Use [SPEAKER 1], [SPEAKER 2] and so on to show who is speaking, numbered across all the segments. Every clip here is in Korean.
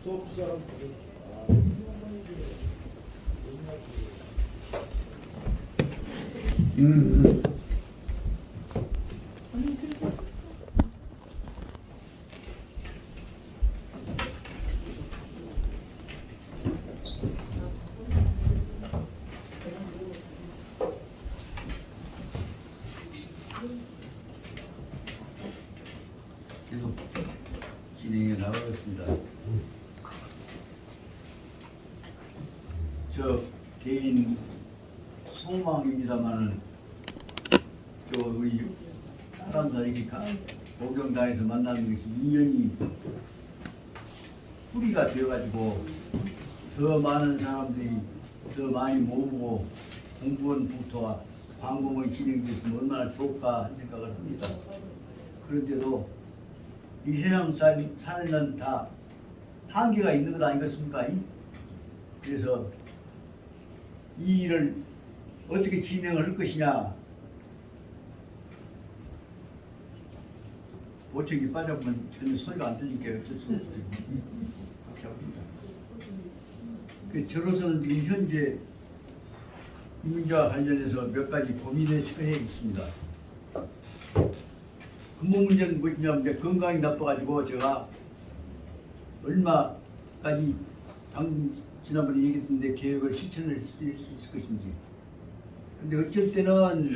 [SPEAKER 1] 수업 시작하면
[SPEAKER 2] 계속 진행해 나가겠습니다. 저 개인 소망입니다만은 저 우리 사람들이 목욕단에서 만나는 것이 인연이 뿌리가 되어가지고 더 많은 사람들이 더 많이 모으고 공무원부터 광공을 진행됐으면 얼마나 좋을까 하는 생각을 합니다. 그런데도 이 세상 사는 다 한계가 있는 것 아니겠습니까? 그래서 이 일을 어떻게 진행을 할 것이냐, 보청기 빠져보면 전혀 소리가 안 들리니까 어쩔 수 없어요. 그렇게 합니다. 저로서는 지금 현재 이 문제와 관련해서 몇 가지 고민의 시간에 있습니다. 근본 문제는 뭐냐면 건강이 나빠가지고 제가 얼마까지 지난번에 얘기했는데 계획을 실천을 할 수 있을 것인지. 근데 어쩔 때는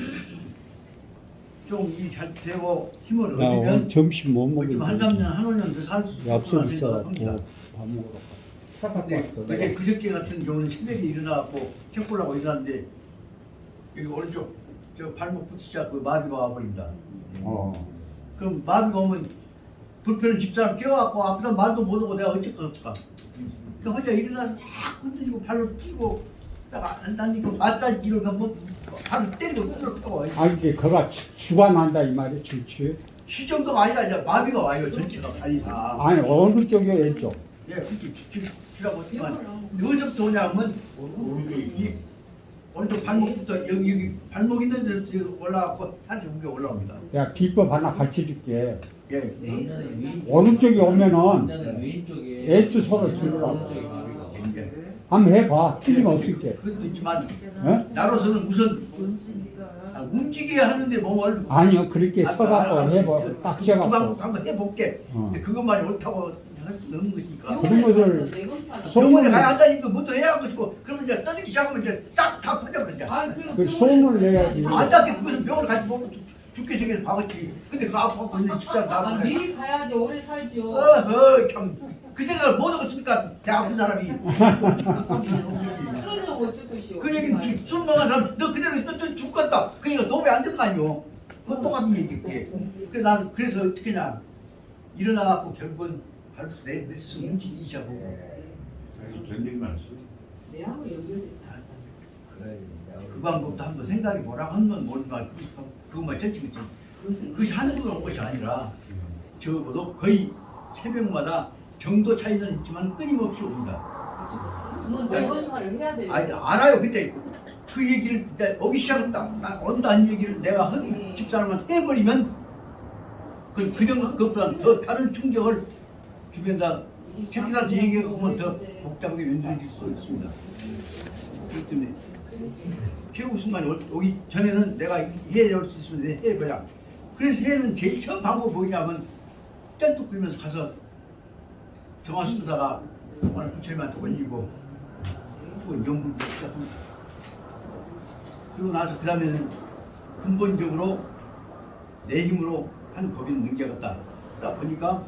[SPEAKER 2] 좀 일 잘 되고 힘을 얻으면
[SPEAKER 3] 점심 못 먹는데
[SPEAKER 2] 한 3년, 한 5년 더 살 수
[SPEAKER 3] 약속
[SPEAKER 2] 있을 것
[SPEAKER 3] 있어갖고
[SPEAKER 2] 같습니다.
[SPEAKER 3] 밥 먹으러 차 갖고
[SPEAKER 2] 근데
[SPEAKER 3] 왔어.
[SPEAKER 2] 이게 그저께 같은 경우는 새벽에 일어나갖고 책 보려고 일어났는데 여기 오른쪽 저 발목 붙이자고 마비가 와버린다. 그럼 마비가 오면 불편한 집사람 깨워갖고 아프다 말도 못하고 내가 어쩔까. 그 혼자 일어나서 막 흔들리고 발로 뛰고 딱 앉으니까 마사지를 가면 발을 때리고 뚫어가고.
[SPEAKER 3] 이게 그가 주관한다 이 말이 주치.
[SPEAKER 2] 시 정도가 아니라 이제 마비가 와요 전체가 아니 다.
[SPEAKER 3] 아니 어느 쪽이야 왼쪽?
[SPEAKER 2] 예, 그렇게 주라고 했지만 어디서부터 오냐면 이 오른쪽 발목부터 여기 발목 있는 데 올라가고 한쪽 위에 올라옵니다.
[SPEAKER 3] 야 비법 하나 가르쳐줄게.
[SPEAKER 2] 예.
[SPEAKER 3] 오른쪽에 오면은
[SPEAKER 4] 왼쪽에
[SPEAKER 3] 왼쪽 서로 들으라고.
[SPEAKER 4] 오른쪽에 마비가
[SPEAKER 2] 이제
[SPEAKER 3] 한번 해봐. 틀리면 어떡해?
[SPEAKER 2] 그것도 있지만
[SPEAKER 3] 어?
[SPEAKER 2] 나로서는 우선 움직여야 하는데 몸을
[SPEAKER 3] 아니요 그렇게 서갖고 해봐. 딱
[SPEAKER 2] 그
[SPEAKER 3] 져갖고.
[SPEAKER 2] 방법 한번 해볼게.
[SPEAKER 3] 어.
[SPEAKER 2] 근데 그것만이 옳다고 할 수는 없는 것이니까.
[SPEAKER 3] 그런 것을
[SPEAKER 2] 병원에
[SPEAKER 3] 소문을
[SPEAKER 2] 가야 한다니까 뭐또 해야 할 것이고 그러면 이제 떠들기 시작하면 이제 싹 다 퍼져버린다.
[SPEAKER 3] 그 소문을 내야지.
[SPEAKER 2] 안 닿게 그것은 병원을 가지 먹고 죽게 생겨서 박았지. 근데 그 아파갖고 있는 집사람 나가고
[SPEAKER 5] 미리 가야지 오래 살죠.
[SPEAKER 2] 참 그 생각을 못 하겠습니까? 내 아픈 사람이.
[SPEAKER 5] 쓰러지면 어쩔 것이오.
[SPEAKER 2] 그 얘기는 술먹은 사람 너 그대로 너 죽겠다. 그 얘기가 도움이 안 될 거 아니오. 그건 똑같은 얘기일게. 그래서 난 그래서 어떻게 냐 일어나갖고 결국은 하루 내 스스로 움직이기 시작하고.
[SPEAKER 1] 그래서 견딜만 했어.
[SPEAKER 5] 내하고 연결됐다.
[SPEAKER 2] 그래. 그 방법도 한번 생각해 보라. 한번 모르지만 그것만 전치겠지. 그것이 한두 번 온 것이 아니라 적어도 거의 새벽마다 정도 차이는 있지만 끊임없이 옵니다.
[SPEAKER 5] 그건 내건사를 해야 돼요.
[SPEAKER 2] 아니 알아요. 근데 그 얘기를 내가 오기 시작했다. 난 온다는 얘기를 내가 하기 집사람한테 해버리면 그것보다 더 다른 충격을 주변에다 새끼들한테 얘기하면 더 복잡하게 연출될 수 있습니다. 그렇기 때문에 최후 순간이 오기 전에는 내가 해야 할 수 있으면 해봐야. 그래서 해는 제일 처음 방법이 뭐냐면 뗀뚝 그리면서 가서 정화 쓰다가 오늘 부처님한테 올리고 그건 연구를 시작합니다. 그러고 나서 그 다음에는 근본적으로 내 힘으로 한 법인 능력이었다. 그러다 보니까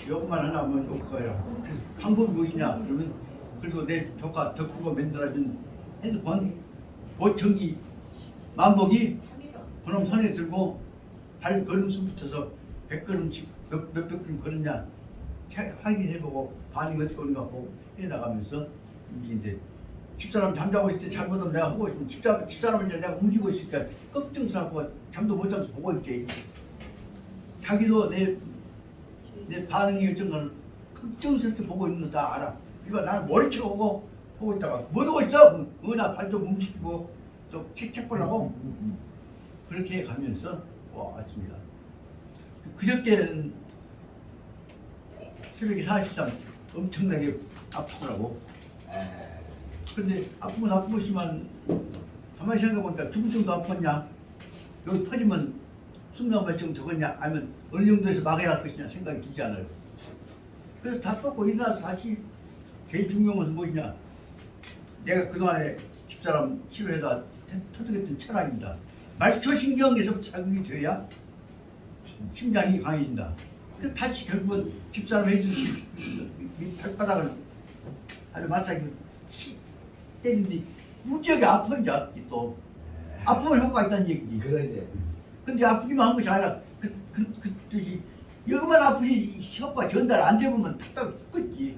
[SPEAKER 2] 이것만 하나 하면 욕거예요. 그래서 방법이 무엇이냐 그러면 그리고 내 조카 덕후가 만들어준 핸드폰 보청기 만복이 그놈 손에 들고 발 걸음수부터서 100걸음씩 몇 걸음 걸었냐 확인해보고 반응이 어떻게 오는가 보고 해나가면서 움직이는데 집사람 잠자고 있을 때 잘못하면 내가 하고 있으면 집사람은 이제 내가 움직이고 있으니까 걱정스럽고 잠도 못 자면서 보고 있지. 자기도 내 반응이 어쩐 걸 걱정스럽게 보고 있는 거 다 알아. 그러니까 나는 머리치고 보고 있다가 뭐 하고 있어? 나 발 좀 움직이고 또 책 보려고 그렇게 가면서 왔습니다. 그저께는 새벽에 4시간 엄청나게 아프더라고. 근데 아프면 아프시만 가만히 생각해보니까 죽을 정도 아팠냐? 여기 터지면 순간발전 적었냐? 아니면 어느 정도에서 막아야 할 것이냐 생각이 들지 않아요. 그래서 다 뻗고 일어나서 다시 제일 중요한 것은 무엇이냐? 내가 그동안에 집사람 치료해다 터득했던 철학입니다. 말초신경에서 자극이 돼야 심장이 강해진다. 그래서 다시 결국은 집사람 해주신 이 발바닥을 아주 마사지 때리는데 무지하게 아픈지 알았지 또. 아프면 효과가 있다는 얘기지.
[SPEAKER 4] 그러지.
[SPEAKER 2] 근데 아프기만 한 것이 아니라 그 뜻이 여기만 아프지 효과가 전달 안 되면 답답해 죽겠지.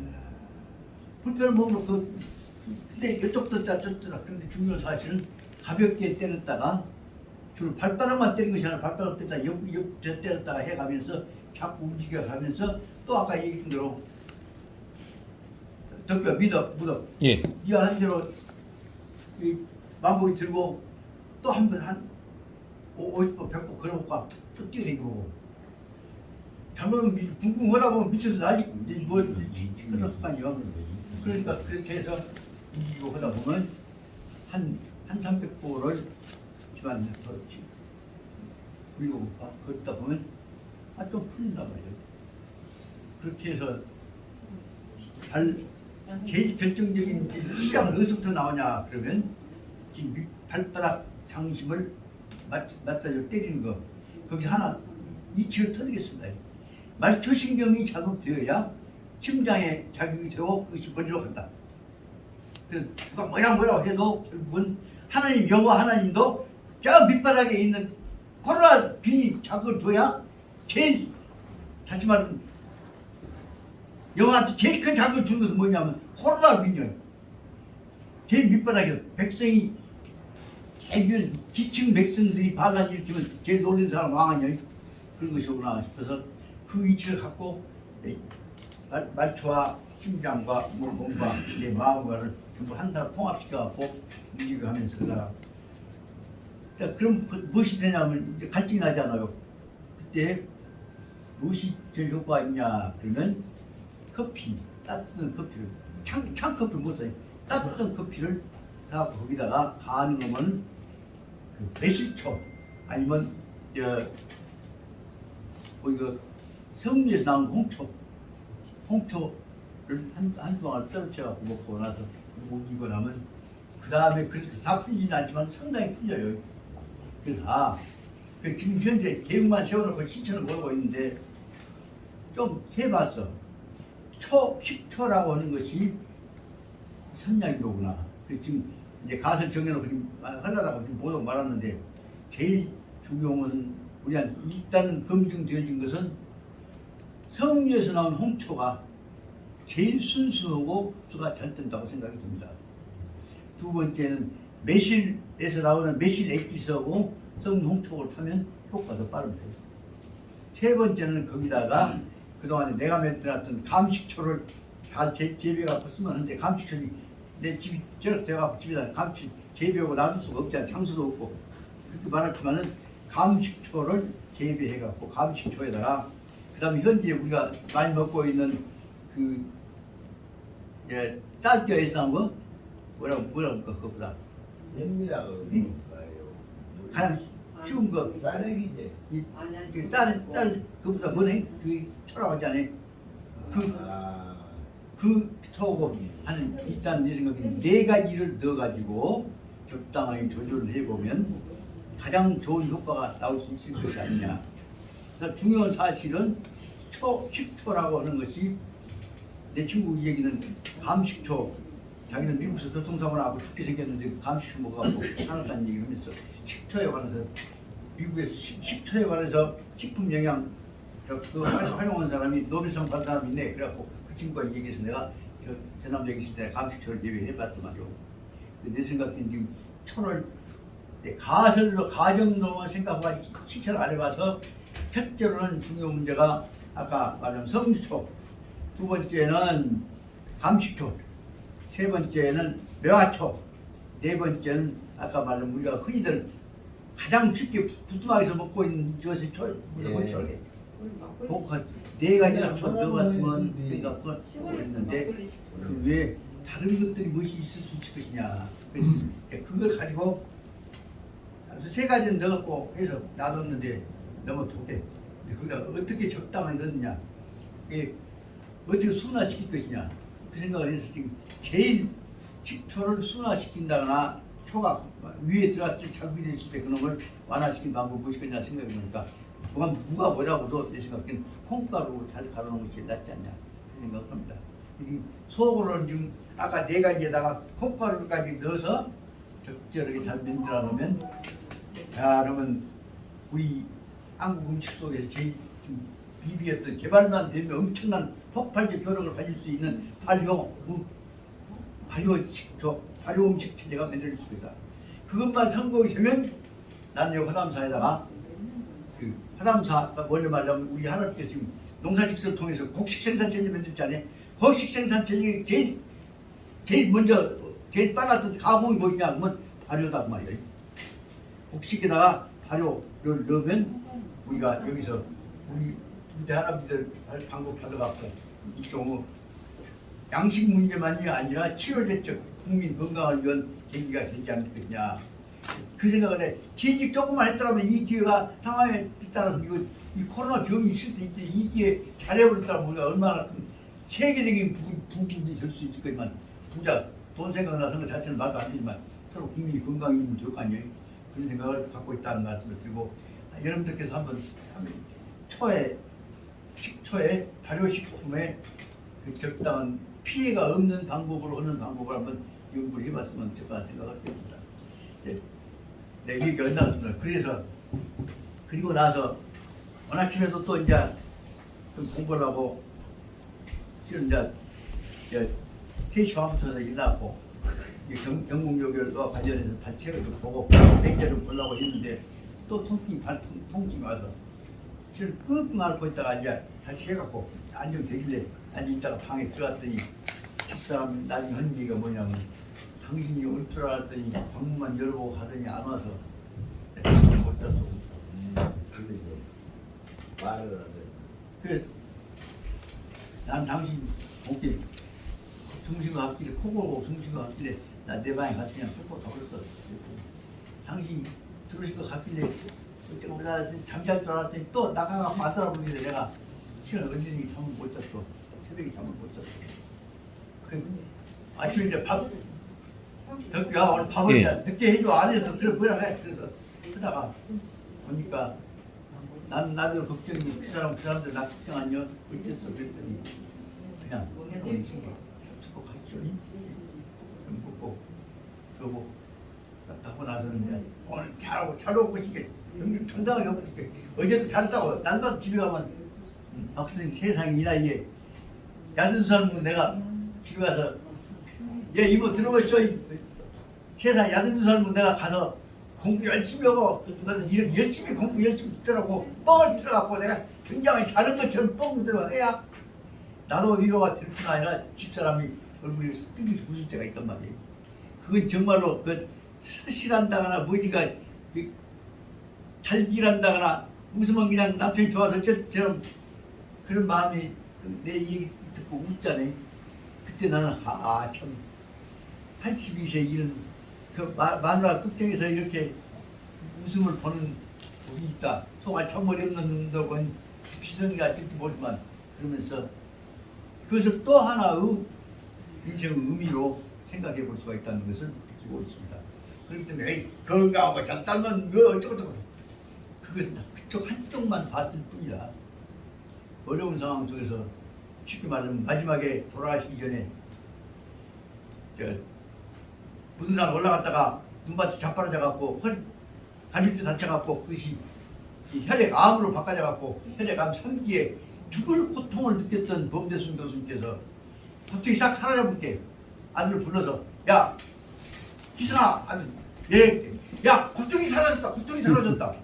[SPEAKER 2] 불편한 몸으로 근데 이쪽 떴다 저쪽 떴다. 근데 중요한 사실은 가볍게 때렸다가 주로 발바닥만 때린 것이 아니라 발바닥 때렸다 옆 때렸다가 해가면서 자꾸 움직여가면서 또 아까 얘기했던 대로 덕뼈 무덤
[SPEAKER 6] 예.
[SPEAKER 2] 이한 대로 이 만보기 들고 또 한 번 한 50번 100번 걸어볼까 또 뛰어다니고 잘못하면 궁금하다 보면 미쳐서 나지 뭐 그렇거든요. 그러니까 그렇게 해서 움직이고 하다 보면 한 300보를 집안 더 굴리고 걷다 보면 좀 풀린단 말이에요. 그렇게 해서 제일 결정적인 시작은 어디서부터 나오냐 그러면 지금 발바닥 장심을 맞다져 때리는 거 거기서 하나 이치를 터뜨리겠습니다. 말초신경이 자극되어야 심장에 자극이 되고 그것이 먼저 간다. 그래서 누가 뭐라고 해도 결국은 하나님 여호와 하나님도 저 밑바닥에 있는 코로나 균이 자극을 줘야 제일 다시 말하면 여호와한테 제일 큰 자극을 주는 것은 뭐냐면 코로나 균이에요. 제일 밑바닥에 백성이 제일 기층 백성들이 반란 일으키면 제일 놀리는 사람 왕하냐 그런 것이구나 싶어서 그 위치를 갖고 말초와 심장과 몸과 내 마음과를 전부 한 사람 통합시켜갖고 움직여가면서 살아. 그럼 무엇이 되냐면 이제 갈등이 나잖아요. 그때 무엇이 제일 효과가 있냐 그러면 커피, 따뜻한 커피를 찬커피 못 써요. 따뜻한 커피를 다 거기다가 가능하면 그 매실초 아니면 이거 성리에서 나온 홍초를 한 동안 떨어져갖고 먹고 나서 먹이고 나면 그 다음에 그렇게 다 풀리지는 않지만 상당히 풀려요. 그래서 지금 현재 계획만 세워놓고 실천을 모르고 있는데 좀 해봤어. 식초라고 하는 것이 선약이로구나. 지금 이제 가설 정해놓고 하려다가 지금 보도 말았는데 제일 중요한 것은 우리한테 일단 검증되어진 것은 성리에서 나온 홍초가 제일 순수하고 흡수가 잘 된다고 생각이 듭니다. 두 번째는 매실에서 나오는 매실 액기스하고 성리 홍초를 타면 효과가 더 빠릅니다. 세 번째는 거기다가 그동안에 내가 만들었던 감식초를 잘 재배해갖고 쓰면 하는데 감식초이 내 집이 저렇게돼갖고 집에다 감식 재배하고 놔둘 수가 없잖아. 장소도 없고 그렇게 말했지만은 감식초를 재배해갖고 감식초에다가 그 다음에 현재 우리가 많이 먹고 있는 그 쌀겨에서 나온 거 뭐라고 그거보다
[SPEAKER 4] 냄비라고
[SPEAKER 2] 응?
[SPEAKER 4] 그럴까요?
[SPEAKER 2] 가장 쉬운 거
[SPEAKER 4] 쌀액이지.
[SPEAKER 2] 쌀 그보다 뭐네 그 초라고 하잖아요. 그 초고 하는 일단 내 생각에는 4가지를 넣어가지고 적당히 조절을 해보면 가장 좋은 효과가 나올 수 있을 것이 아니냐. 중요한 사실은 식초라고 하는 것이 내 친구 얘기는 감식초 자기는 미국에서 교통사고를 하고 죽게 생겼는데 감식초 먹어갖고 살았다는 얘기를 하면서 식초에 관해서 미국에서 식초에 관해서 식품 영양 그 활용한 사람이 노벨상 받은 사람이 있네. 그래갖고 그 친구가 얘기해서 내가 대남 얘기 있을 때 감식초를 예배해봤단 말이오. 내 생각에는 지금 초를 가정로만 생각하고 실천을 안 해봐서 첫째로는 중요한 문제가 아까 말한 성주초, 두 번째는 감식초, 세 번째는 매화초, 네 번째는 아까 말한 우리가 흔히들 가장 쉽게 부뚜막에서 먹고 있는 것이 무조건 초래. 복한 네 가지나 더 넣어봤으면 생각을 했는데 그 외에 다른 것들이 무엇이 있을 수 있을 것이냐. 그래서 그걸 가지고 세 가지는 넣었고 해서 놔뒀는데 너무 독해. 거기다 어떻게 적당하게 넣느냐, 어떻게 순화시킬 것이냐 그 생각을 해서 지금 제일 식초를 순화시킨다거나 초가 위에 들어갔을 때 자극이 됐을 때 그런 걸 완화시킨 방법이 무엇이겠냐 생각이 드니까 누가 뭐라고도 내 생각엔 콩가루 잘 갈아놓은 것이 낫지 않냐 그 생각을 합니다. 속으로는 지금 아까 네 가지에다가 콩가루까지 넣어서 적절하게 잘 만들어 놓으면, 자 그러면 우리 한국 음식 속에서 제일 좀 비비었던 개발만 되면 엄청난 폭발적 효력을 가질 수 있는 발효 식초, 발효 음식 체제가 만들어질 수 있다. 그것만 성공이 되면 나는 이 화담사에다가 그 화담사 원래 말하면 우리 할아버지가 지금 농사직설을 통해서 곡식 생산 체제 만들었잖아요. 곡식 생산 체제 제일 먼저 제일 빨랐던 가공이 뭐냐 하면 발효다 그 말이에요. 곡식에다가 발효를 넣으면 우리가 여기서 우리 할아버지들 방법 받아갖고 이쪽 양식 문제만이 아니라 치료제적 국민 건강을 위한 계기가 되지 않겠냐 그 생각을 해. 진즉 조금만 했더라면 이 기회가 상황에 따라서 이 코로나 병이 있을 때 이때 이 기회 잘해버렸다면 우리가 얼마나 큰 세계적인 부국이 될 수 있을 거지만 부자 돈 생각나 생각 자체는 말도 안 되지만 서로 국민이 건강이면 좋을 거 아니에요. 그런 생각을 갖고 있다는 말씀을 드리고, 여러분들께서 한번 식초에 발효식품에 그 적당한 피해가 없는 방법으로 하는 방법을 한번 연구를 해봤으면 좋겠다는 생각을 합니다. 네, 이게 끝났습니다. 그래서 그리고 나서 어느 아침에도 또 이제 좀 공부를 하고 실은 이제 3시 반부터 일어났고 경공요결과 관련해서 다시 책을 좀 보고 맹자를 보려고 했는데 또 통증이 와서 실은 끙끙 앓고 있다가 이제 다시 해갖고 안정되길래 있다가 방에 들어갔더니 집사람 나중에 한 얘기가 뭐냐면 당신이 올 줄 알았더니 방문만 열어보고 가더니 안 와서 못 잤어.
[SPEAKER 4] 말을 하세요.
[SPEAKER 2] 그래 난 당신 오게 등신과 학길에 코 골고 등신과 학길에 나 내 방에 갔더니 쏙쏙 가버렸어. 당신 들으실 것 같길래 어쩌고 잠잘 줄 알았더니 또 나가가 받아보길래 내가 실은 어제니 잠을 못 잤어. 새벽에 잠을 못 잤어. 그 아침에 이제 밥 덕기야 오늘 밥을 이제 늦게 해줘 안 해서 그래 뭐라 해. 그래서 하다가 보니까 나도 걱정이고 그 사람들 나 걱정 아니야 어쨌어 그랬더니 그냥 해놓은 친구 수고 갔죠. 좀 먹고 그러고 하고 나서는 이제 오늘 잘 오고 싶게 당당하게 오고 싶게 어제도 잘했다고 난도 집에 가면 박수님 세상에 이 나이에 야든수사는 내가 집에 가서 얘 이거 들어보시죠. 세상 야든수사는 내가 가서 공부 열심히 하고 열심히 공부 열심히 듣더라고 뻥을 들어갖고 내가 굉장히 잘한 것처럼 뻥 들어가야 나도 위로가 될 뿐 아니라 집사람이 얼굴이 삐죽 웃을 때가 있단 말이에요. 그건 정말로 그 스실한다거나 뭐지가 달길한다거나 웃으면 그냥 남편이 좋아서 저처럼 그런 마음이 내 얘기 듣고 웃잖아요. 그때 나는 참 82세 이런 그 마누라 걱정해서 이렇게 웃음을 보는 복이 있다. 속알 천머리 없는 놈들은 비성이가 될지 모르지만 그러면서 그것을 또 하나의 인생의 의미로 생각해 볼 수가 있다는 것을 느끼고 있습니다. 그렇기 때문에 에이, 건강하고 잘 딸면 뭐 어쩌고저쩌고 그것은 그쪽 한쪽만 봤을 뿐이라 어려운 상황 속에서 쉽게 말하면 마지막에 돌아가시기 전에 무슨 산 올라갔다가 눈밭이 자빠라져갖고 갈비뼈 다쳐갖고 그것이 혈액암으로 바꿔져갖고 혈액암 3기에 죽을 고통을 느꼈던 범대순 교수님께서 갑자기 싹 사라져볼게 아들을 불러서 야 기상아 아들 야 고통이 사라졌다 고통이 사라졌다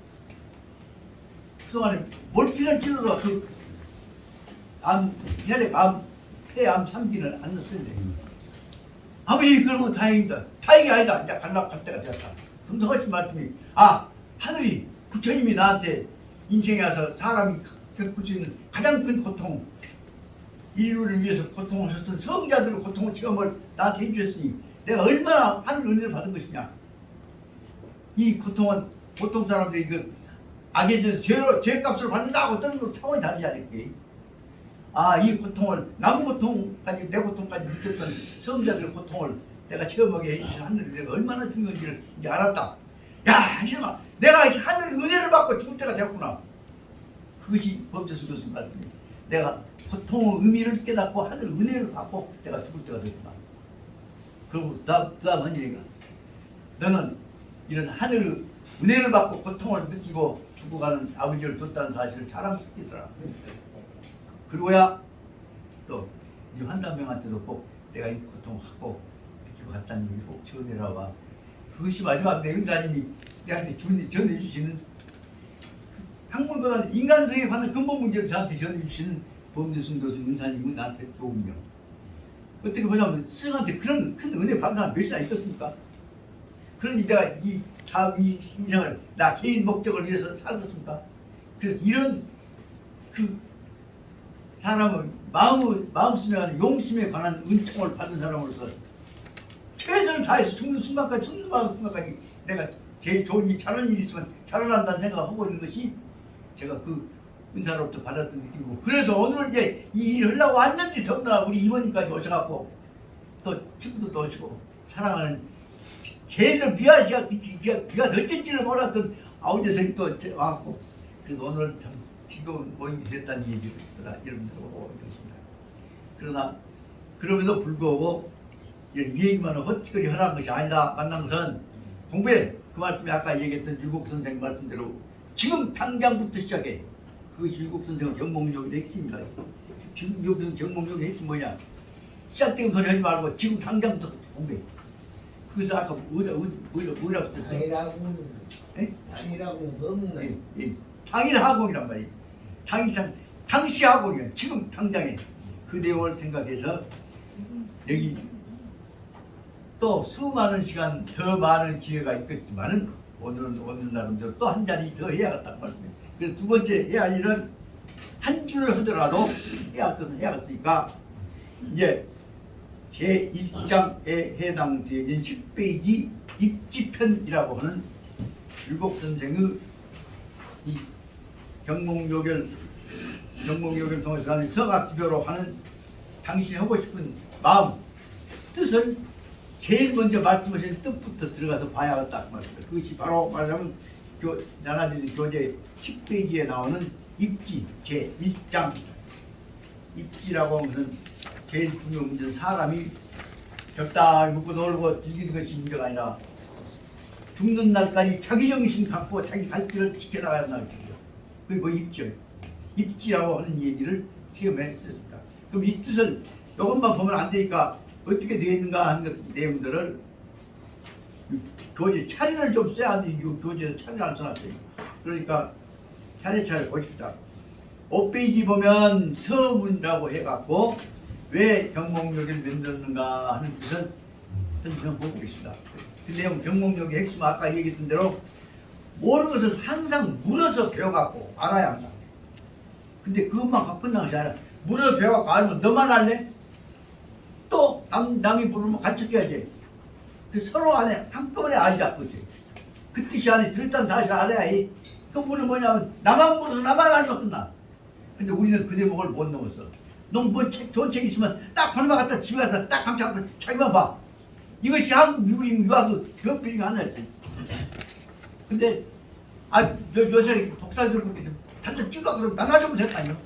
[SPEAKER 2] 그동안에 몰피를 찔러서 그 혈액암 폐암 3기는 안 넣었는데 아버지 그러면 다행입니다. 다행이 아니다. 이제 갈라갈 때가 되었다. 금성하신 말씀이 하늘이 부처님이 나한테 인생에 와서 사람이 겪을 수 있는 가장 큰 고통, 인류를 위해서 고통하셨던 성자들의 고통의 체험을 나한테 해주셨으니 내가 얼마나 하늘 은혜를 받은 것이냐. 이 고통은 보통 사람들이 그 악에 대해서 죄값을 받는다고 어떤 거 차원이 다르지 않을게. 아, 이 고통을 남 고통까지 내 고통까지 느꼈던 성자들의 고통을 내가 체험하게 해주신 하늘이 내가 얼마나 중요한지를 이제 알았다. 야, 이놈아, 내가 하늘 은혜를 받고 죽을 때가 되었구나. 그것이 법제수 교수님 말씀입니다. 내가 고통의 의미를 깨닫고 하늘 은혜를 받고 내가 죽을 때가 되었구나. 그리고 다음은 얘기가 너는 이런 하늘 은혜를 받고 고통을 느끼고 죽어가는 아버지를 뒀다는 사실을 자랑스럽더라. 그러고야 또 네 환단명한테도 꼭 내가 이 고통을 하고 느끼고 갔다는 얘기를 꼭 전해라 봐. 그것이 마지막 내 은사님이 내한테 전해주시는 학문보다 인간성에 관한 근본 문제를 저한테 전해주시는 범대순 교수님 은사님은 나한테 도움이요. 어떻게 보자면 스승한테 그런 큰 은혜 받은 사람 몇이나 있었습니까? 그러니 내가 이 인생을 나 개인 목적을 위해서 살았습니까? 그래서 이런 그 사람의 마음씀에 관한 용심에 관한 은총을 받은 사람으로서 최선을 다해서 죽는 순간까지 내가 제일 좋은 일, 잘하는 일이 있으면 잘한다는 생각을 하고 있는 것이 제가 그 은사로부터 받았던 느낌이고, 그래서 오늘 이제 이 일을 하려고 왔는데 더군다나 우리 이모님까지 오셔갖고 또 친구도 또 오시고 사랑하는 제일 비가 어쩐지를 몰랐던 아우제생이 또 와갖고, 그래서 오늘 참 즐거운 모임이 됐다는 얘기를 여러분들 오고 있습니다. 그러나 그럼에도 불구하고 이 얘기만 헛짓거리 하라는 것이 아니다. 만난 것은 공부해. 그 말씀이 아까 얘기했던 율곡 선생 말씀대로 지금 당장부터 시작해. 그것이 율곡 선생의 정몽력의 핵심입니다. 지금 율곡 선생 정몽력의 핵심이 뭐냐? 시작된 소리 하지 말고 지금 당장부터 공부해. 그래서 아까 뭐라고 했어요?
[SPEAKER 4] 당이라고 없네.
[SPEAKER 2] 당일하공이란 말이에요. 당시하공이에요. 지금 당장에 그 내용을 생각해서 여기 또 수많은 시간 더 많은 기회가 있겠지만은 오늘 나름대로 또 한 자리 더 해야겠다는 말씀이에요. 그래서 두 번째 해야 할 일은 한 줄을 하더라도 해야 할 것은 해야겠으니까 이제 제1장에 해당되는 10페이지 입지편이라고 하는 율곡 선생의 이 경몽요결 통해서 하는 서각지교로 하는 당신이 하고 싶은 마음, 뜻을 제일 먼저 말씀하신 뜻부터 들어가서 봐야겠다 그 말입니다. 그것이 바로 말하자면 나라들이 교재 10페이지에 나오는 입지 제1장. 입지라고 하면 제일 중요한 문제는 사람이 적당히 먹고 놀고 즐기는 것이 문제가 아니라 죽는 날까지 자기 정신 갖고 자기 갈 길을 지켜나가야 한다는 거죠. 그게 뭐 입지라고 하는 얘기를 처음에 썼습니다. 그럼 이 뜻을 이것만 보면 안 되니까 어떻게 되어 있는가 하는 내용들을 교재 차례를 좀 써야 하는데 교재에서 차례를 안 써놨어요. 그러니까 차례차례 보십시다. 5페이지 보면 서문이라고 해갖고 왜 경몽요기를 만들었는가 하는 뜻을 선생님 보고 계십니다. 그 내용 경몽요기 핵심 아까 얘기했던 대로 모르는 것을 항상 물어서 배워갖고 알아야 한다. 근데 그것만 갖고 끝난 것이 아니라 물어서 배워갖고 알면 너만 알래? 또 남이 부르면 같이 껴야지. 서로 안에 한꺼번에 알자. 그치? 그 뜻이 안에 들었다는 사실을 알아야 해. 그 물은 뭐냐면 나만 물어서 나만 알면 끝나. 근데 우리는 그 대목을 못 넘었어. 너 뭐 좋은 책 있으면 딱 번호만 갖다 집에 가서 딱 감춰갖고 자기만 봐. 이것이 한국 유학도 비밀이 하나 있어요. 근데 요새 독사들 그렇게 단순 찍어 그러면 나눠주면 될 거 아니에요.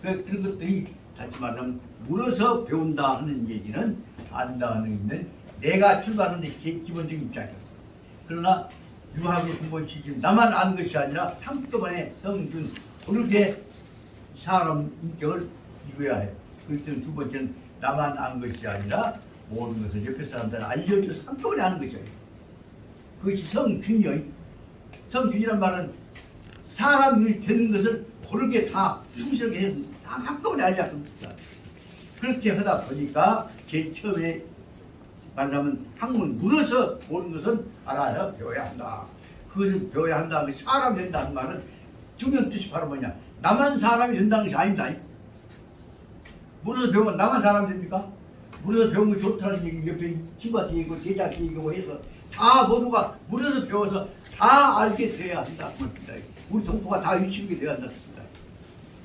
[SPEAKER 2] 그런 것들이 다시 말하면 물어서 배운다 하는 얘기는 안다 하는 있는 내가 출발하는 데 기본적인 입장이에요. 그러나 유학의 근본 취지는 나만 아는 것이 아니라 한꺼번에 성준 고르게 사람 인격을 이루어야 해요. 그래서 두 번째는 나만 아는 것이 아니라 모든 것을 옆에 사람들은 알려줘서 한꺼번에 아는 것이에요. 그것이 성균이에요. 성균이란 말은 사람이 되는 것을 고르게 다 충실하게 해서 한꺼번에 알자. 그렇게 하다 보니까 제일 처음에 말하자면 학문 물어서 모든 것은 알아야 배워야 한다. 그것을 배워야 한다. 사람이 된다는 말은 중요한 뜻이 바로 뭐냐. 나만 사람이 된다는 것이 아닙니다. 물에서 배우면 나만 사람이 됩니까? 물에서 배우면 좋다는 얘기 옆에 친구한테 얘기고 제자한테 얘기고 해서 다 모두가 물에서 배워서 다 알게 돼야 한다. 우리 동포가 다 유치하게 돼야 한다.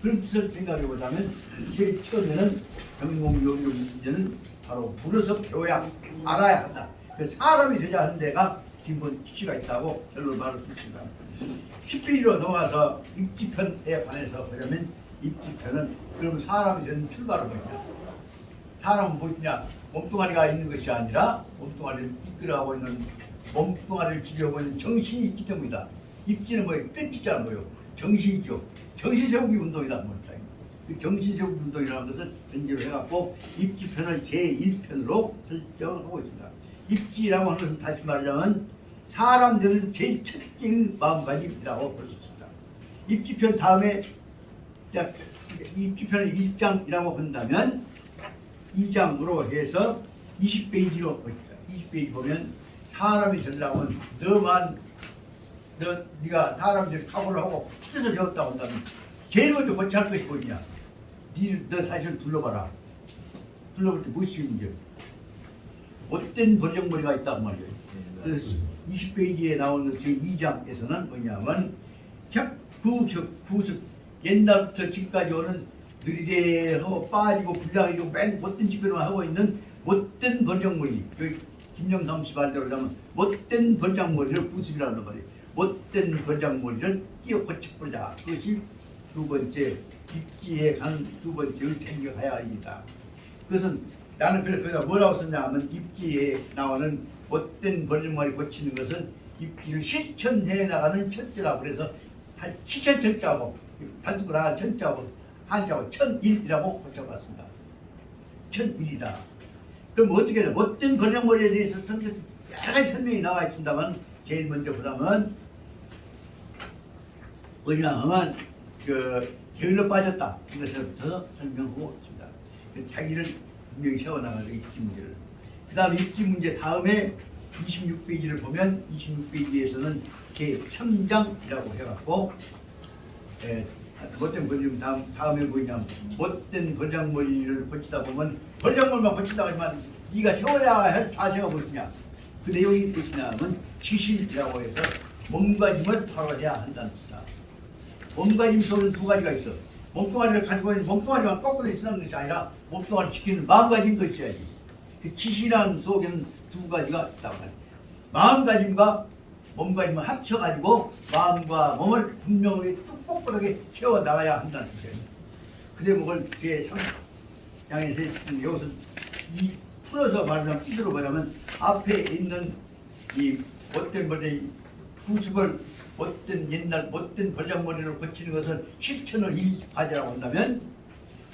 [SPEAKER 2] 그런 뜻을 생각해 보자면 제일 처음에는 경공요리 문제는 바로 물에서 배워야 알아야 한다. 그래서 사람이 되자 하는 데가 기본 취지가 있다고 결론 말을 듣습니다. 10페이지로 넘어가서 입지편에 관해서 보자면 입지편은 그럼 사람이 되는 출발은 뭐냐? 사람은 뭐냐? 몸뚱아리가 있는 것이 아니라 몸뚱아리를 이끌어가고 있는 몸뚱아리를 지배하고 있는 정신이 있기 때문이다. 입지는 뭐예요? 뜻이잖아 뭐예요? 정신이죠. 정신세우기 운동이다. 뭐다. 그 정신세우기 운동이라는 것을 전제로 해갖고 입지편을 제1편으로 설정하고 있습니다. 입지라고 하는 것은 다시 말하자면 사람들은 제일 첫째의 마음가짐이라고 볼 수 있습니다. 입지편 다음에 입지편을 1장이라고 한다면 2장으로 해서 20페이지로 보십니다. 20페이지 보면 사람이 되려면 네가 사람들이 각오를 하고 뜻을 배웠다고 한다면 제일 먼저 고쳐야 할 것이 뭐냐? 너 사실 둘러봐라. 둘러볼 때 무엇이 있는지 못된 번정머리가 있단 말이에요. 그래서 20페이지에 나오는 제2장에서는 뭐냐면 구습 옛날부터 지금까지 오는 느리대하고 빠지고 불량해지고 맨 못된 짓거리만 하고 있는 못된 번정머리, 여기 김영삼 씨 말대로 하면 못된 번장머리를 구습이라는 말이에요. 못된 번장머리를 끼어 고쳐버리자. 그것이 두 번째 입지에 가는 두 번째를 챙겨가야 합니다. 그것은 나는 그래서 뭐라고 썼냐 하면 입지에 나오는 못된 번정머리 고치는 것은 입지를 실천해 나가는 첫째라. 그래서 실천 천자하고 반드시 나가는 천자하고 한자하고 천일이라고 고쳐봤습니다. 천일이다. 그럼 어떻게 해야 돼? 못된 번역머리에 대해서 여러 가지 설명이 나와 있습니다만 제일 먼저 보자면 뭐냐면 게을러 빠졌다. 그래서부터 설명하고 있습니다. 자기를 분명히 세워나가는 입지 문제를. 그 다음에 입지 문제 다음에 26페이지를 보면 26페이지에서는 제3장이라고 해갖고 못된 번장 다음에 뭐냐면 못된 번장머리를 고치다 보면 번장머리만 고치다 하지만 네가 세워야 할 자세가 무엇이냐? 그 내용이 무엇이냐면 지신이라고 해서 몸가짐을 바로 해야 한다는 뜻이다. 몸가짐 속에는 두 가지가 있어. 몸뚱아리를 가지고 있는 몸뚱아리만 거꾸로 있는 것이 아니라 몸뚱아리를 지키는 마음가짐도 있어야지. 그 지신이라는 속에는 두 가지가 있다고 말이야. 마음가짐과 몸가짐을 합쳐가지고 마음과 몸을 분명하게 똑똑하게 세워나가야 한다는 뜻이에요. 그 대목을 제3장에서 여기서 이 풀어서 말하자면 뜻으로 보자면 앞에 있는 이 못된 머리 구습을 못된 옛날 못된 번장머리를 고치는 것은 실천의 과제라고 한다면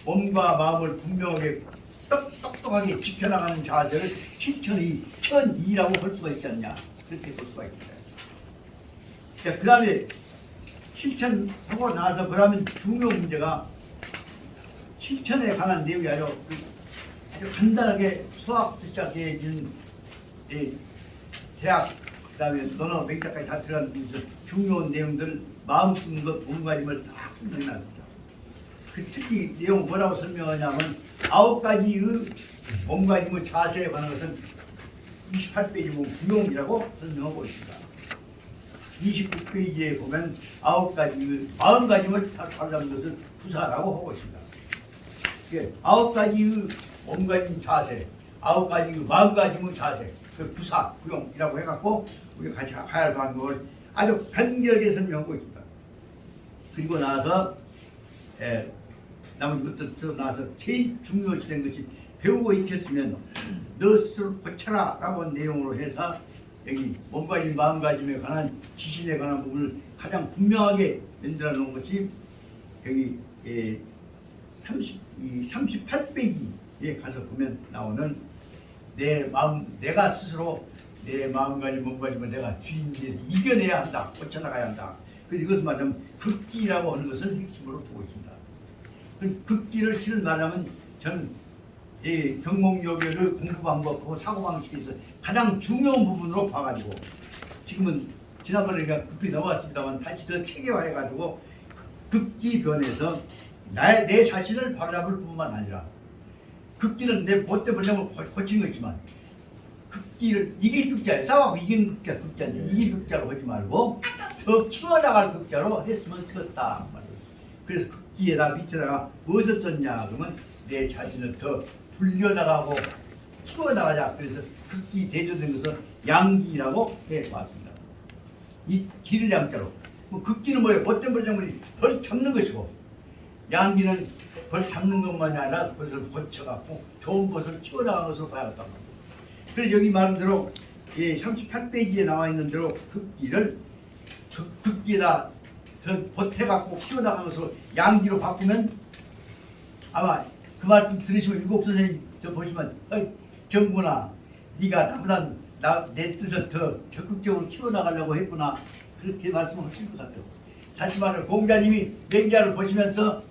[SPEAKER 2] 몸과 마음을 분명하게 똑똑하게 지켜나가는 자세를 실천의 천이라고 볼 수가 있지 않냐. 그렇게 볼 수가 있습니다. 자, 그 다음에 실천하고 나서 그러면 중요 문제가 실천에 관한 내용이 아주 간단하게 수학부터 시작해진 대학 그 다음에 논어 맹자까지 다 들어간 중요한 내용들 마음 쓰는 것 몸가짐을 다 설명해 놨습니다. 그 특히 내용 뭐라고 설명하냐면 9가지의 몸가짐의 자세에 관한 것은 28페이지 보면 구용이라고 설명하고 있습니다. 29페이지에 보면 9가지 마음가짐을 말하는 것을 구사라고 하고 있습니다. 9가지의 몸가짐 자세, 9가지의 마음가짐의 자세, 그 구사, 구용이라고 해갖고 우리가 같이 가야 할 방법을 아주 간결하게 설명하고 있습니다. 그리고 나서 나머지부터 나서 제일 중요시 된 것이 배우고 익혔으면 너 스스로 고쳐라 라고 한 내용으로 해서 여기 몸가짐, 마음가짐에 관한 지신에 관한 부분을 가장 분명하게 만들어 놓은 것이 여기 38페이지에 가서 보면 나오는 내 마음, 내가 스스로 내 마음가짐, 몸가짐을 내가 주인이 이겨내야 한다, 고쳐나가야 한다. 그래서 이것을 말하면 극기라고 하는 것을 핵심으로 두고 있습니다. 그 극기를 실은 말하면 저는 이 경몽요괴를 공부 방법하고 사고 방식에서 가장 중요한 부분으로 봐가지고 지금은 지난번에 급히 넘어왔습니다만 다시 더 체계화해가지고 극기변에서 내 자신을 바로잡을 뿐만 아니라 극기는 내 못돼 보려면 고치는 거지만 극기를 이길 극자, 싸워서 이기는 극자, 극자인데 이길 극자로 하지 말고 더 키워나갈 극자로 했으면 좋겠다. 그래서 극기에다 밑에다가 무엇을 썼냐 그러면 내 자신을 더 불려나가고 키워나가자. 그래서 극기 대조된 것은 양기라고 해봤습니다. 이 기를 양자로. 극기는 뭐예요? 못된 벌정물이 벌 잡는 것이고 양기는 벌 잡는 것만이 아니라 벌을 고쳐갖고 좋은 것을 키워나가는 것으로 봐야겠단 말이에요. 그래서 여기 말한 대로 38페이지에 나와 있는 대로 극기를 극기에다 더 보태갖고 키워나가는 것으로 양기로 바꾸면 아마 그 말씀 들으시면 일곱 선생님 저 보시면 정구나 네가 나보다 내 뜻을 더 적극적으로 키워나가려고 했구나 그렇게 말씀하실 것 같아요. 다시 말해 공자님이 맹자를 보시면서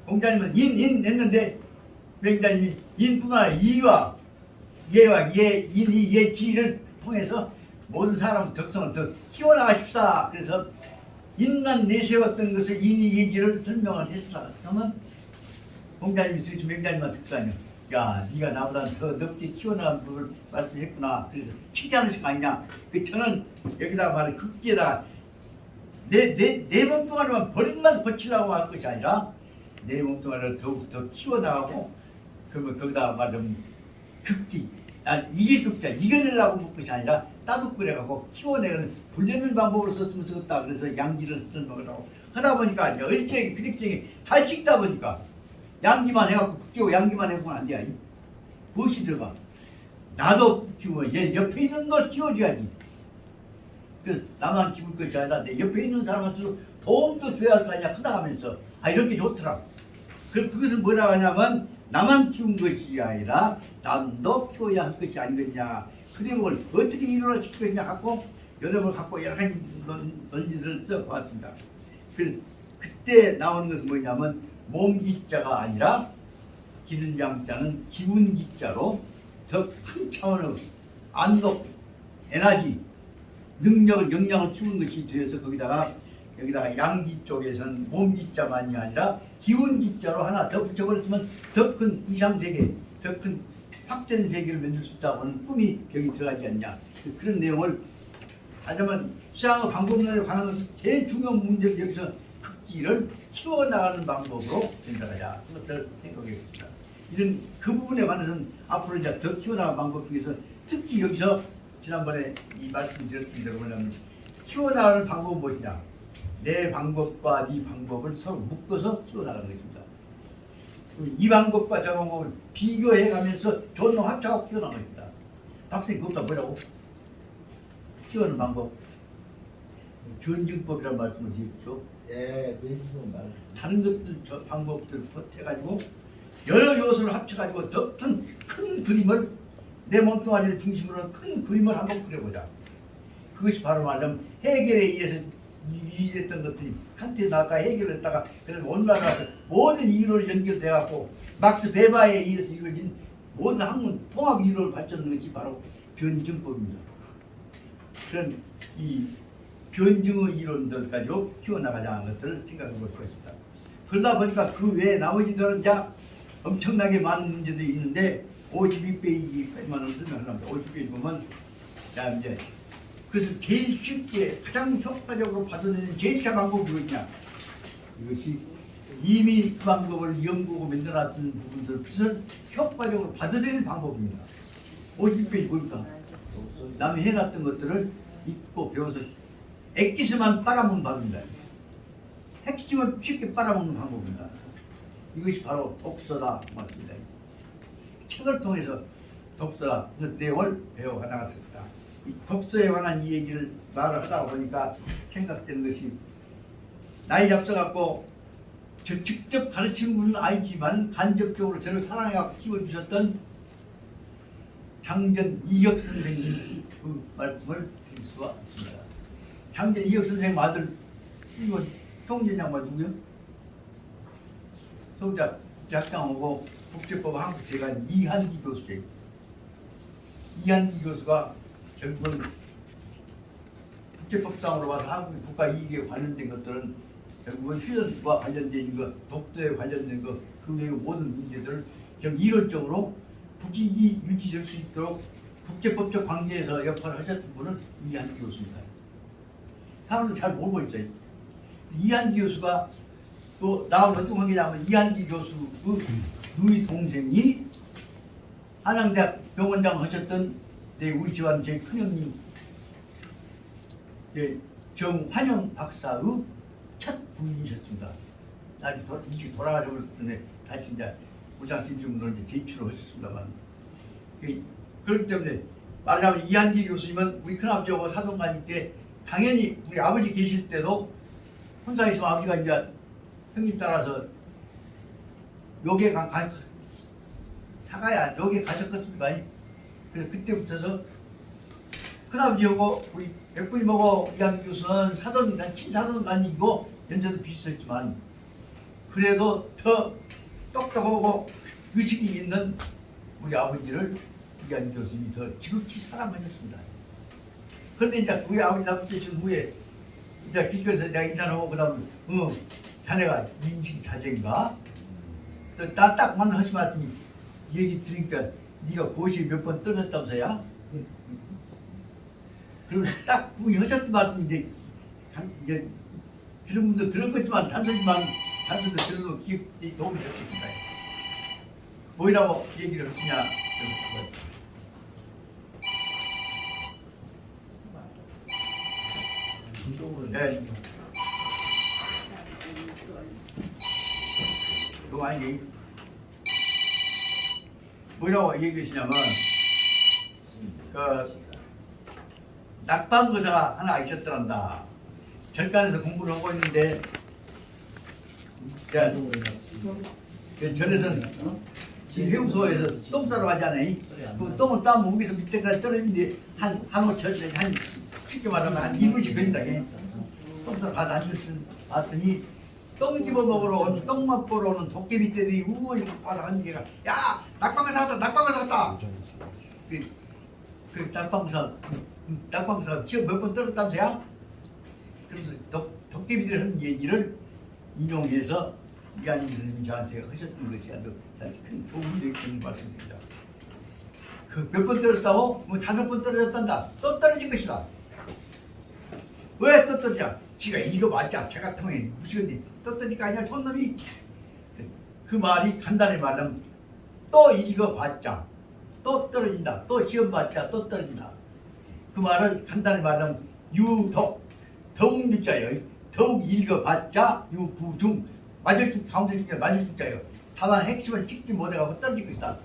[SPEAKER 2] 공자님은 인 했는데 맹자님이 인뿐만 아니라 이와 예와 인이 예지를 통해서 모든 사람 덕성을 더 키워나가십시다. 그래서 인만 내세웠던 것을 인이 예지를 설명을 했다. 그러면 공자님이 들으신 맹자님만 듣다니요. 야, 네가 나보다 더 넓게 키워나간 부분을 말씀했구나. 그래서 칭찬하신 거 아니냐. 저는 여기다 말해 극기에다 내 몸뚱아리만 버림만 고치려고 할 것이 아니라 내 몸뚱아리를 더욱 더 키워나가고 그러면 거기다 말하면 극기, 이길 극자, 이겨내려고 볼 것이 아니라 따뜻거려가고 키워내는 불리는 방법으로 썼으면 좋겠다. 그래서 양기를 쓰는 거라고 하다 보니까 어리적인 그릭적인 다 식다 보니까 양기만 해갖고 극기고 양기만 해갖고는 안 돼. 무엇이 들어가? 나도 키워. 얘 옆에 있는 거 키워줘야지. 그래서 나만 키울 것이 아니라 내 옆에 있는 사람한테도 도움도 줘야 할 거 아니야. 크다가면서 이렇게 좋더라. 그래서 그것을 뭐라 하냐면 나만 키운 것이 아니라 남도 키워야 할 것이 아니겠냐. 그림을 어떻게 이루어 시키겠냐 갖고 여러분을 갖고 여러 가지 논리들을 써봤습니다. 그래서 그때 나온 것은 뭐냐면 몸기자가 아니라 기른 양자는 기운기자로 더 큰 차원의 안독, 에너지, 능력을, 역량을 키우는 것이 되어서 여기다가 양기 쪽에서는 몸기자만이 아니라 기운기자로 하나 더 붙여버렸으면 더 큰 이상세계, 더 큰 확대된 세계를 만들 수 있다고 하는 꿈이 여기 들어가지 않냐. 그런 내용을 하자면 시장의 방법론에 관한 것은 제일 중요한 문제를 여기서 극기를 키워나가는 방법으로 된다가자 그것들 생각하겠습니다. 이런 그 부분에 관해서는 앞으로 이제 더 키워나가는 방법 중에서 특히 여기서 지난번에 이 말씀 드렸던 대로 뭐냐면 키워나가는 방법은 무엇이냐. 내 방법과 네 방법을 서로 묶어서 키워나가는 것입니다. 이 방법과 저 방법을 비교해 가면서 좋은 놈 합쳐서 키워나가는 것입니다. 박사님 그것도 뭐라고? 키우는 방법. 변증법이라는 말씀을 드렸죠.
[SPEAKER 4] 예, 무슨 말.
[SPEAKER 2] 다른 것들 저 방법들 해가지고 여러 요소를 합쳐가지고 더 큰 그림을 내 몸뚱아리를 중심으로 한 큰 그림을 한번 그려보자. 그것이 바로 말하자면 해결에 의해서 유지됐던 것들이 칸트에 나왔다가 해결을 했다가 그래서 오늘날 와서 모든 이론이 연결돼갖고 막스 베바에 의해서 이루어진 모든 학문 통합 이론을 발전하는 것이 바로 변증법입니다. 그런 이 변증의 이론들 가지고 키워나가자는 것들을 생각해 볼 수가 있습니다. 그러다 보니까 그 외에 나머지들은 이제 엄청나게 많은 문제들이 있는데 52페이지까지만 설명하려면 50페이지 보면 자 이제 그것을 제일 쉽게 가장 효과적으로 받아내는 제일 잘 방법이 뭐냐. 이것이 이미 그 방법을 연구하고 만들어놨던 부분들을 효과적으로 받아들이는 방법입니다. 50페이지 보니까 남이 해놨던 것들을 읽고 배워서 액기스만 빨아먹는 방법입니다. 핵심을 쉽게 빨아먹는 방법입니다. 이것이 바로 독서다 맞습니다. 책을 통해서 독서라 그 내용을 배워 나갔습니다. 이 독서에 관한 이 얘기를 말을 하다 보니까 생각되는 것이 나이 잡숴갖고 저 직접 가르치는 분은 아니지만 간접적으로 저를 사랑해갖고 키워주셨던 장전 이혁 선생님 그 말씀을 드릴 수가 있습니다. 장전 이혁 선생님 아들 이건 총재 양반 누구요? 서울대 학장하고 국제법 한국재단 이한기 교수죠. 이한기 교수가 결국은 국제법상으로 봐서 한국 국가 이익에 관련된 것들은 결국은 휴전과 관련된 것, 독도에 관련된 것, 그 외의 모든 문제들을 좀 이론적으로 국익이 유지될 수 있도록 국제법적 관계에서 역할을 하셨던 분은 이한기 교수입니다. 사람들 잘 모르고 있어요. 이한기 교수가 또 나하고 어떤 관계냐면 이한기 교수 누이 동생이 한양대학 병원장 하셨던 우리 집안 제 큰형님 정환영 박사의 첫 부인이셨습니다. 나중에 일찍 돌아가려고 그랬더니 다시 이제 무장팀장으로 이제 제출을 하셨습니다만 그렇기 때문에 말하자면 이한기 교수님은 우리 큰아버지하고 사돈가님께 당연히 우리 아버지 계실 때도 혼자 있으면 아버지가 이제 형님 따라서 요괴 사가야 요괴 가셨겠습니까? 그래서 그때부터서 큰아버지하고 우리 백부님하고 이한기 교수는 사돈, 친사돈은 아니고 연세도 비슷했지만 그래도 더 똑똑하고 의식이 있는 우리 아버지를 이한기 교수님이 더 지극히 사랑하셨습니다. 그런데 이제 우리 아버지 납치되신 후에 이제 길거리에서 내가 인사를 하고 그다음에 자네가 인식자재인가? 나 딱 만나서 말했더니 얘기 들으니까 네가 고시 몇 번 떨어졌다면서야? 그리고 딱 구인하셨던 말씀이 이제 들은 분도 들었겠지만 단소리도 들어도 기억이 도움이 될 수 있습니다. 뭐라고 얘기를 하시냐? 네. 그거 아니지. 뭐라고 얘기하시냐면 낙방거사가 하나 있었더란다. 절간에서 공부를 하고 있는데 절에서는 해우소에서 똥 싸러 가잖아요. 그 똥을 따면 목에서 밑에까지 떨어지는데 한 쉽게 말하면 한 2분씩 걸린다. 똥 싸러 가서 앉았더니 똥 집어 먹으러 온 똥맛 보러 오는 도깨비 떼들이 우월히 와서 한 개가 야 낙방거사 왔다. 그 낙방거사가 지금 몇 번 떨었다면서야? 그래서 도깨비들 하는 얘기를 인용해서 이한희 선생님이 저한테 하셨던 것이 아주 큰 도움이 되는 말씀입니다. 그 몇 번 떨었다고? 뭐 5번 떨어졌단다. 또 떨어질 것이다. 왜 또 떨어져? 지가 이거 맞자. 제가 통해 무시건데 또 떨어지니까 아니야 촌놈이. 그 말이 간단히 말하면 또 읽어봤자 또 떨어진다. 또 시험봤자 또 떨어진다. 그 말을 간단히 말하면 더욱 유자예요. 더욱 읽어봤자 유부중 맞을 줄 가운데 중에 맞을 줄자예요. 다만 핵심을 찍지 못해가고 떨어질 것이다.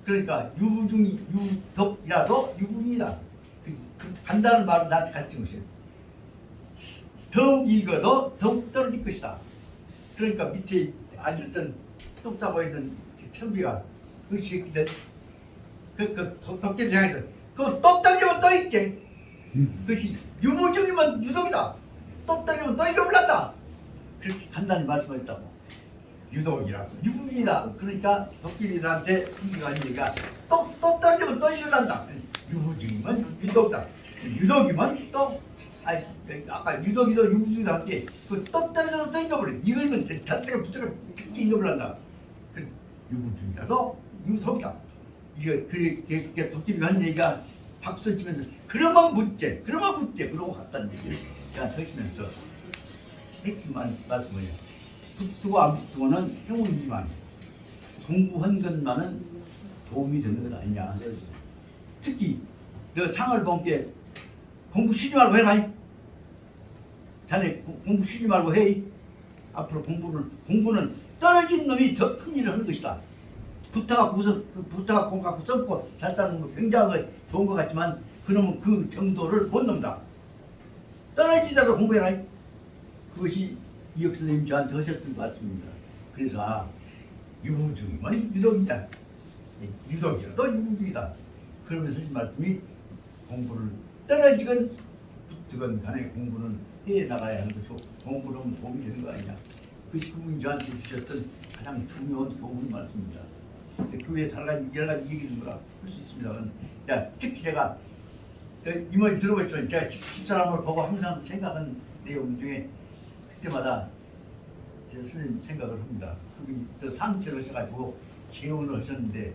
[SPEAKER 2] 그러니까 유부중이 유덕이라도 유부중이다. 그 간단한 말을 나한테 가르친 것이에요. 더욱 읽어도 더욱 떨어질 것이다. 그러니까 밑에 앉았던 똥 싸고 있는 천비가 그 새끼들 도깨비 향해서 그거 또 떨리면 또 있게. 그것이 유부중이면 유덕이다. 또 떨리면 또 읽어볼란다. 그렇게 간단히 말씀하셨다고. 유독이라고 유부중이다. 그러니까 도깨비들한테 천비가 한 얘기가 또 떨리면 또 읽어란다. 유부중이면 유독이다. 유독이면 또 아까 유독이도 유부중이다 할때 또 떨려도 또 읽어버려. 이거는 자체가 붙어가 특히 읽어버란다. 유부중이라도 유독이다. 이게 도깨비가 한 얘기가 박수 치면서 그러면 묻제 그러고 갔다는 얘기를 제가 하시면서 핵심만 말씀해요. 붙고 안 붙고는 행운이지만 공부한 것만은 도움이 되는 것 아니냐. 특히 너 상을 본게 공부 쉬지 말고 해라. 자네 공부 쉬지 말고 해. 앞으로 공부는 떨어진 놈이 더 큰 일을 하는 것이다. 붙어갖고 공 갖고 써먹고 잘 따는 거 굉장히 좋은 것 같지만 그놈은 그 정도를 못 넘다. 떨어지더라도 공부해라. 그것이 이혁 선생님이 저한테 하셨던 것 같습니다. 그래서 유부중이면 유독이다. 유독이라도 유부중이다. 그러면서 하신 말씀이 공부를 떨어지건 붙건 간에 공부는 해나가야 하는 것이고 공부를 하면 도움이 되는 거 아니냐. 그것이 그분이 저한테 주셨던 가장 중요한 교훈 말씀입니다. 그 외에 여러 가지 얘기를 할 수 있습니다만, 특히 제가 이모님 들어보셨죠? 제가 집사람을 보고 항상 생각한 내용 중에 그때마다 제 스님 생각을 합니다. 그분이 또 상처를 하셔가지고 개원을 하셨는데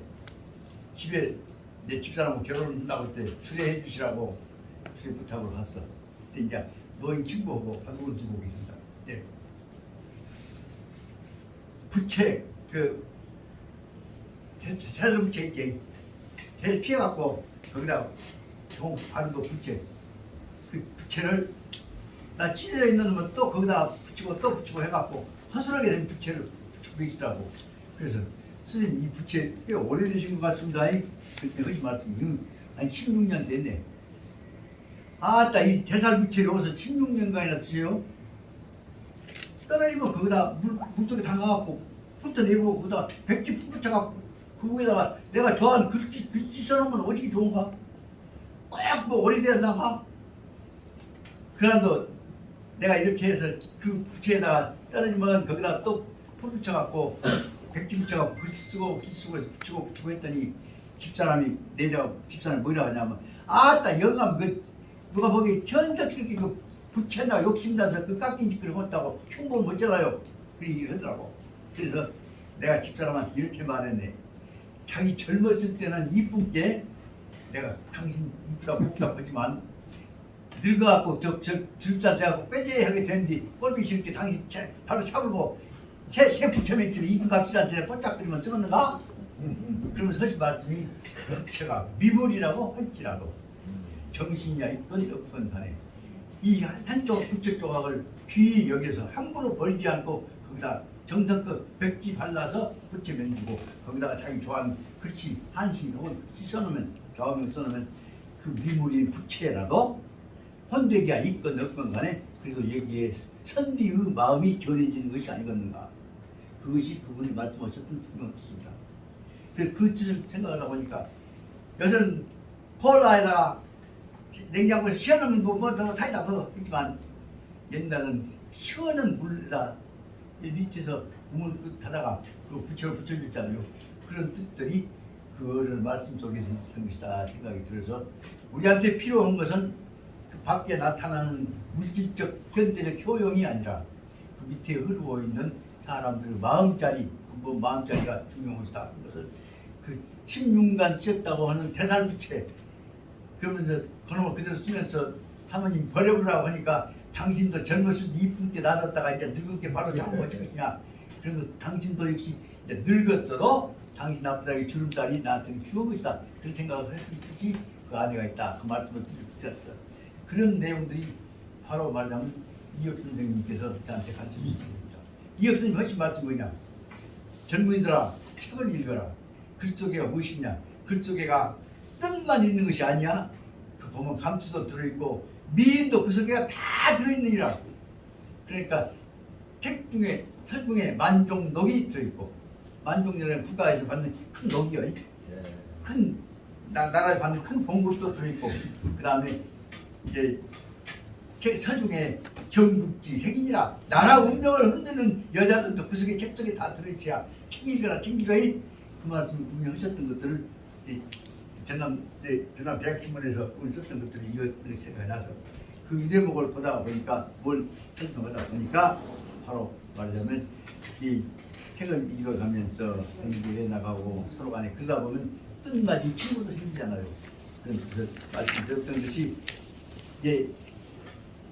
[SPEAKER 2] 집에 내 집사람하고 결혼한다고 할 때 수례해 주시라고 수례 부탁을 했어. 근데 이제 노인 친구하고 한국을 두고 계십니다. 네. 부채 그 새로 부채 있게 대 피해갖고 거기다 종 바른 거 부채 그 부채를 나 찢어져 있는 놈은 또 거기다 붙이고 또 붙이고 해갖고 허술하게 된 부채를 붙이고 계시더라고. 그래서 선생님 이 부채 꽤 오래되신 것 같습니다. 그때 하지 말았더니 한 16년 됐네. 아따 이 대살 부채 여기서 16년간이나 쓰세요. 떨어지면 거기다 물속에 담가갖고 훑어내고 거기다 백지 붙여갖고 그 위에다가 내가 좋아하는 글씨 써놓으면 어떻게 좋은가? 꼭 오래되었나 봐. 그래도 내가 이렇게 해서 그 부채에다가 떨어지면 거기다 또 붙여갖고 백지 붙여갖고 글씨 쓰고 붙이고 했더니 집사람이 집사람이 뭐라고 하냐면 아따 영감 그 누가 보기 천적스럽게 그 부채나 욕심나서 그 깎인 짓거리 못하고 흉보를 못 잡아요. 그 얘기를 하더라고. 그래서 내가 집사람한테 이렇게 말했네. 자기 젊었을 때는 이쁜 게 내가 당신 이쁘다고 못다고 하지만 늙어갖고 저 집사 돼갖고 빼재하게 된 뒤 꼴비 싫게 당신 바로 차불고 새 부처맨줄 이쁜 각질한테 뽀짝거리면 쓰겠는가? 그러면 서시 말씀이 부채가 미물이라고 할지라도 정신이야 있건 없건 간에 이 한쪽 부채 조각을 귀히 여기서 함부로 버리지 않고 거기다 정성껏 백지 발라서 부채 만들고 거기다가 자기 좋아하는 글씨 한신 혹은 글씨 써놓으면 좌우명 써놓으면 그 미물인 부채라도 혼되기야 있건 없건 간에 그래도 여기에 선비의 마음이 전해지는 것이 아니겠는가. 그것이 그분이 말씀하셨던 중요했습니다. 그 뜻을 생각하다 보니까 요새는 콜라에다가 냉장고에서 시원한 뭐더 사이다 뭐 있지만 옛날은 시원한 물에다 밑에서 우물 하다가 그 부채를 붙여줬잖아요. 그런 뜻들이 그 어른 말씀 속에 있었던 것이다 생각이 들어서 우리한테 필요한 것은 그 밖에 나타나는 물질적 현대적 효용이 아니라 그 밑에 흐르고 있는 사람들의 마음자리, 그 마음자리가 중요한 것이다. 그것을 그 16간 쓰였다고 하는 대살부채 그러면서 그놈을 그대로 쓰면서 사모님 버려보라고 하니까 당신도 젊었을 때 이쁜 때 놔뒀다가 이제 늙은 바로 잡고 어쩌겠냐. 그래서 당신도 역시 이제 늙었어도 당신 앞에다가 주름살이 나한테 필요한 것이다. 그런 생각을 했듯이 그 아내가 있다. 그 말씀을 드렸어. 그런 내용들이 바로 말하자면 이혁 선생님께서 저한테 가르쳐 주신 겁니다. 이혁 선생님 하신 말씀이 뭐냐. 젊은이들아 책을 읽어라. 글 속에가 무엇이냐. 글 속에가 뜻만 있는 것이 아니야. 그 보면 감수도 들어있고 미인도 그 속에가 다 들어있느니라. 그러니까 책 중에 서 중에 만종록이 들어있고 만종록이라는 국가에서 받는 큰 녹이요. 큰 나라에 받는 큰 봉급도 들어있고 그 다음에 이제 서중에 경국지 색인이라 나라 운명을 흔드는 여자들도 그 속에 책 속에 다 들어있어야 책 읽어라 책 읽어라 그 말씀을 분명히 하셨던 것들을 전남 대학신문에서 오늘 썼던 것들이 이것들이 생각이 나서 그 대목을 보다 보니까 뭘 설명하다 보니까 바로 말하자면 이 책을 읽어가면서 공부해 나가고 서로 간에 그러다 보면 뜻맞이 친구도 생기잖아요. 그래서 말씀드렸던 것이 이제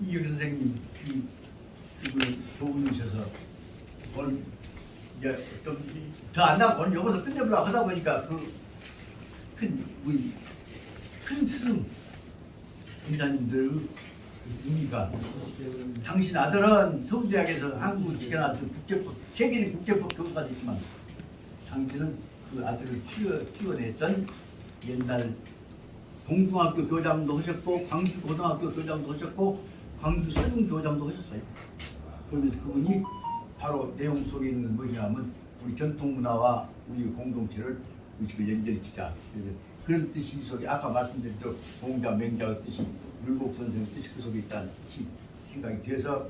[SPEAKER 2] 이혁 선생님 그분을 도움주셔서 오늘 이제 좀 더 안 나고 오늘 여기서 끝내보려고 하다 보니까 큰 스승 인사님들 의미가 당신 아들은 서울대학에서 한국을 지켜놨던 국제법 세계인 국제법 교수까지 있지만 당신은 그 아들을 키워냈던 옛날 동중학교 교장도 하셨고 광주 고등학교 교장도 하셨고 광주 서중 교장도 하셨어요. 그러면서 그분이 바로 내용 속에 있는 건 뭐냐면 우리 전통문화와 우리 공동체를 우리가 연결시키자. 그런 뜻이 속에 아까 말씀드린 공자 맹자의 뜻이 물복 선생의 뜻이 그 속에 있다는 뜻이 생각이 돼서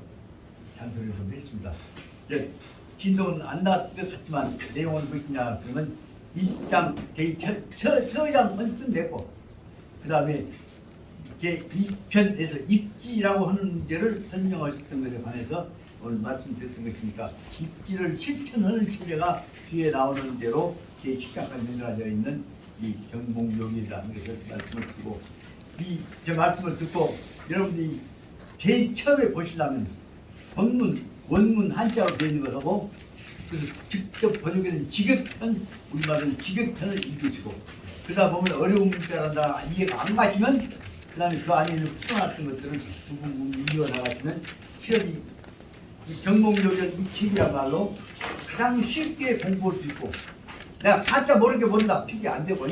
[SPEAKER 2] 잔소리를 좀 했습니다. 진도는 안 나왔을 것 같지만 내용은 무엇이냐 그러면 1장 서장 먼저 냈고 그 다음에 2편에서 입지라고 하는 문제를 설명하셨던 것에 관해서 오늘 말씀드렸던 것이니까 입지를 실천하는 체제가 뒤에 나오는 대로 제 식약과 연결되어 있는 이 경공묘기라는 것을 말씀을 드리고 제 말씀을 듣고 여러분들이 제일 처음에 보시려면 본문, 원문 한자로 되어 있는 것하고 그래서 직접 번역에는 직역편, 우리말은 직역편을 읽으시고 그러다 보면 어려운 문자란다 이해가 안 가시면 그 다음에 그 안에 있는 풀어놨던 것들을 부분 이어나가시면 시험이 경공묘전 이 책이야말로 가장 쉽게 공부할 수 있고 내가 가짜 모르게 본다 필기 안 되고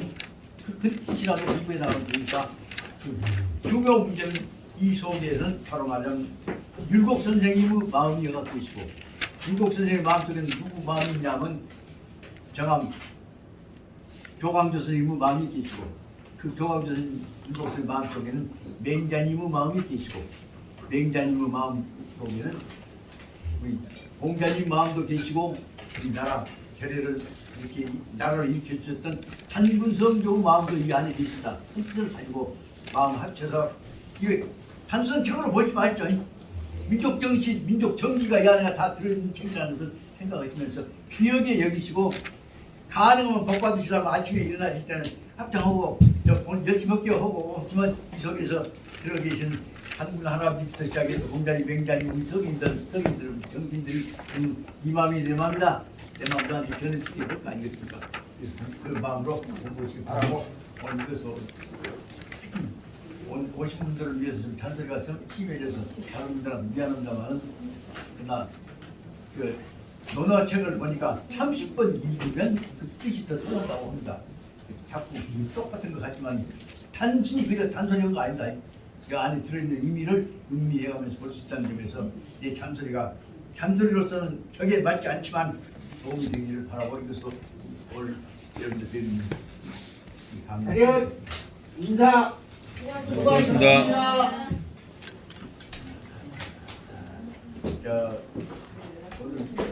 [SPEAKER 2] 그 뜻이라도 공부해 나가면 되니까 중요 문제는 이 속에는 바로 말하면 율곡 선생님의 마음이 갖고 있고 율곡 선생님의 마음속에는 누구 마음이 있냐면 정함 조광조 선생님의 마음이 계시고 그 조광조 선생님 율곡 선생님 마음속에는 맹자님의 마음이 계시고 맹자님의 마음 속에는 우리 공자님 마음도 계시고 우리 나라 결의를 이렇게 나라를 일으켜 주셨던 한군성교 마음도 이 안에 계신다. 그 뜻을 가지고 마음 합쳐서 이게 단순 책으로 보지 마십시오. 민족 정신, 민족 정기가 이 안에 다 들어있는 책이라는 것을 생각하시면서 귀하게 여기시고 가능하면 복 받으시려면 아침에 일어나실 때는 합장하고 오늘 열심히 할게요 하고 하지만 이 속에서 들어 계신 한군 할아버지부터 시작해서 공자님, 맹자님, 우리 성인들, 정신들이 이 마음이 내 마음이다. 내 마음도 한테 전해주게 할 거 아니겠습니까? 그래서 그 마음으로 공부하시기 바라고 오늘 이것을 오늘 오신 분들을 위해서 좀 잔소리가 좀 심해져서 다른 분들한테 미안합니다만은 그러나 그 논어책을 보니까 30번 읽으면 그 뜻이 더 들어온다고 합니다. 자꾸 똑같은 것 같지만 단순히 그저 단순한 거 아니다. 그 안에 들어있는 의미를 음미해가면서 볼 수 있다는 점에서 내 잔소리로서는 벽에 맞지 않지만 도움이 되기를 바라고 이것으로 오늘 여러분들 드리는 이 강의
[SPEAKER 4] 인사 수고하셨습니다.
[SPEAKER 2] 오늘